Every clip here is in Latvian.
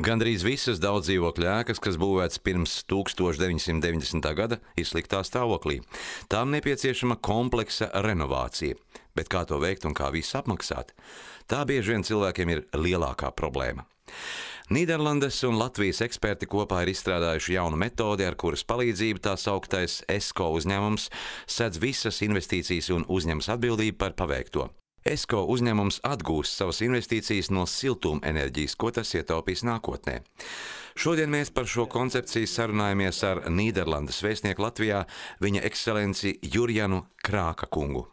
Gandrīz visas daudzdzīvokļu ēkas, kas būvētas pirms 1990. gada, ir sliktā stāvoklī. Tām nepieciešama kompleksa renovācija. Bet kā to veikt un kā visu apmaksāt? Tā bieži vien cilvēkiem ir lielākā problēma. Nīderlandes un Latvijas eksperti kopā ir izstrādājuši jaunu metodi, ar kuras palīdzību tā sauktais ESCO uzņēmums sedz visas investīcijas un uzņemas atbildību par paveikto. ESCO uzņēmums atgūst savas investīcijas no siltumenerģijas, ko tas ietaupīs nākotnē. Šodien mēs par šo koncepciju sarunājamies ar Nīderlandes vēstnieku Latvijā, viņa ekscelenci Jurjanu Krāka kungu.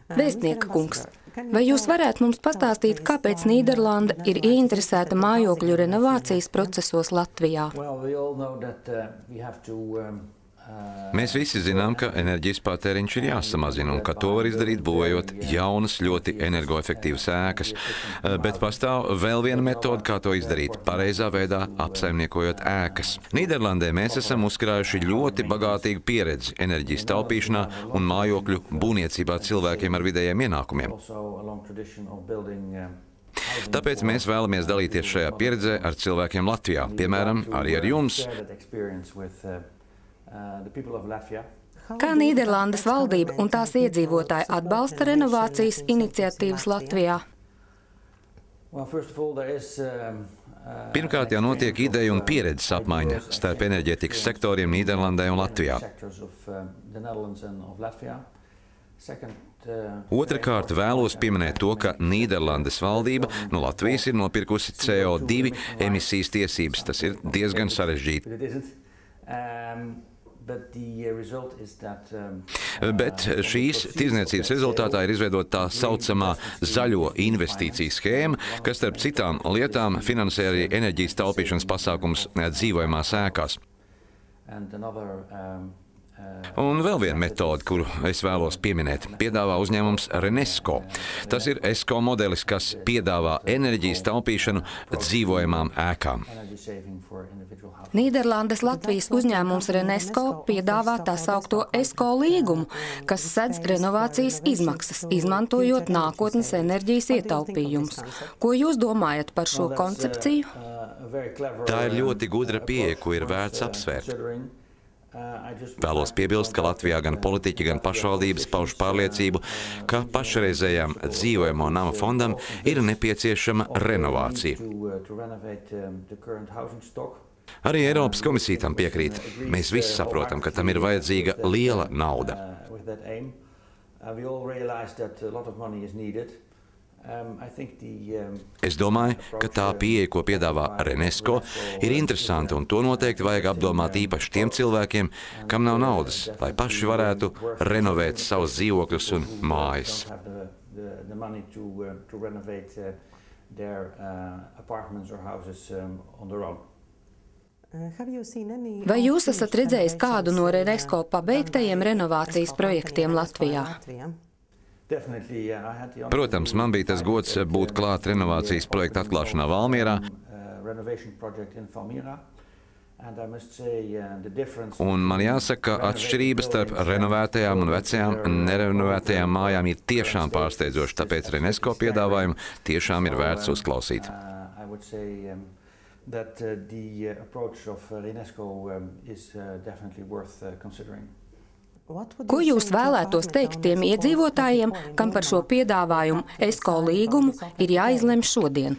Vēstnieka kungs, vai jūs varētu mums pastāstīt, kāpēc Nīderlanda ir ieinteresēta mājokļu renovācijas procesos Latvijā? Mēs visi zinām, ka enerģijas patēriņš ir jāsamazina un ka to var izdarīt būvējot jaunas, ļoti energoefektīvas ēkas. Bet pastāv vēl viena metode, kā to izdarīt – pareizā veidā apsaimniekojot ēkas. Nīderlandē mēs esam uzkrājuši ļoti bagātīgu pieredzi enerģijas taupīšanā un mājokļu būvniecībā cilvēkiem ar vidējiem ienākumiem. Tāpēc mēs vēlamies dalīties šajā pieredzē ar cilvēkiem Latvijā, piemēram, arī ar jums. Kā Nīderlandes valdība un tās iedzīvotāji atbalsta renovācijas iniciatīvas Latvijā? Pirmkārt, jau notiek ideju un pieredzes apmaiņa starp enerģētikas sektoriem Nīderlandē un Latvijā. Otrakārt, vēlos pieminēt to, ka Nīderlandes valdība no Latvijas ir nopirkusi CO2 emisijas tiesības. Tas ir diezgan sarežģīti. Bet šīs tirdzniecības rezultātā ir izveidota tā saucamā zaļo investīciju schēma, kas starp citām lietām finansē arī enerģijas taupīšanas pasākums dzīvojamās ēkās. Un vēl viena metode, kuru es vēlos pieminēt, piedāvā uzņēmums Renesco. Tas ir ESCO modelis, kas piedāvā enerģijas taupīšanu dzīvojamām ēkām. Nīderlandes Latvijas uzņēmums Renesco piedāvā tā saukto ESCO līgumu, kas sedz renovācijas izmaksas, izmantojot nākotnes enerģijas ietaupījumus. Ko jūs domājat par šo koncepciju? Tā ir ļoti gudra pieeja, ko ir vērts apsvērt. Vēlos piebilst, ka Latvijā gan politiķi, gan pašvaldības pauž pārliecību, ka pašreizējām dzīvojamo nama fondam ir nepieciešama renovācija. Arī Eiropas komisija tam piekrīt. Mēs visi saprotam, ka tam ir vajadzīga liela nauda. Es domāju, ka tā pieeja, ko piedāvā Renesco, ir interesanta, un to noteikti vajag apdomāt īpaši tiem cilvēkiem, kam nav naudas, lai paši varētu renovēt savus dzīvokļus un mājas. Vai jūs esat redzējis kādu no Renesco pabeigtajiem renovācijas projektiem Latvijā? Protams, man bija tas gods būt klāt renovācijas projekta atklāšanā Valmierā. Un man jāsaka, ka atšķirības starp renovētajām un vecajām nerenovētajām mājām ir tiešām pārsteidzošas, tāpēc Renesco piedāvājumu tiešām ir vērts uzklausīt. Ko jūs vēlētos teikt tiem iedzīvotājiem, kam par šo piedāvājumu ESCO līgumu ir jāizlemj šodien?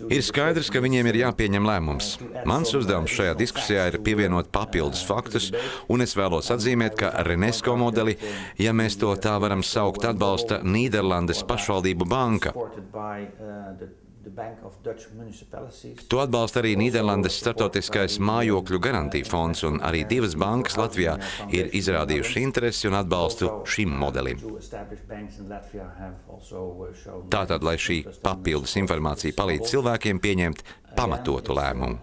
Ir skaidrs, ka viņiem ir jāpieņem lēmums. Mans uzdevums šajā diskusijā ir pievienot papildus faktus, un es vēlos atzīmēt, ka Renesco modeli, ja mēs to tā varam saukt, atbalsta Nīderlandes pašvaldību banka. To atbalsta arī Nīderlandes starptautiskais mājokļu garantiju fonds, un arī divas bankas Latvijā ir izrādījušas interesi un atbalstu šim modelim. Tātad, lai šī papildus informācija palīdz cilvēkiem pieņemt pamatotu lēmumu.